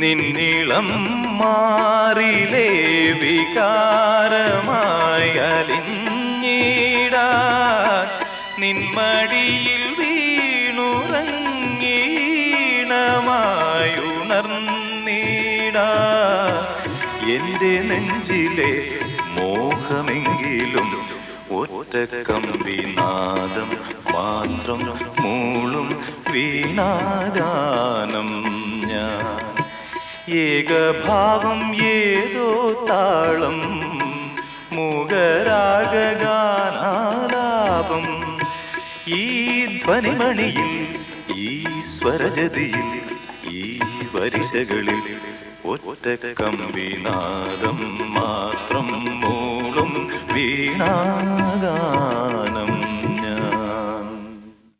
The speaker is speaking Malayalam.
നിന്നിളം മാറിലേ വികാരമായി അലിഞ്ഞിടാൻ നിന്മടിയിൽ വീണുറങ്ങീണമായുണർന്നിടാൻ എൻ്റെ നെഞ്ചിലെ മോഹമെങ്കിലും ഒറ്റ കമ്പിനാദം മാത്രം മൂളും വീണാഗാനം ഞാൻ ഏകഭാവം ഏതോ താളം മുഖരാഗാനാലാപം ഈ ധ്വനിമണിയിൽ ഈ സ്വരജതിയിൽ ഈ വരിശകളിൽ ഒറ്റ കമ്പിനാദം മാത്രം മൂളും വീണാഗാനം.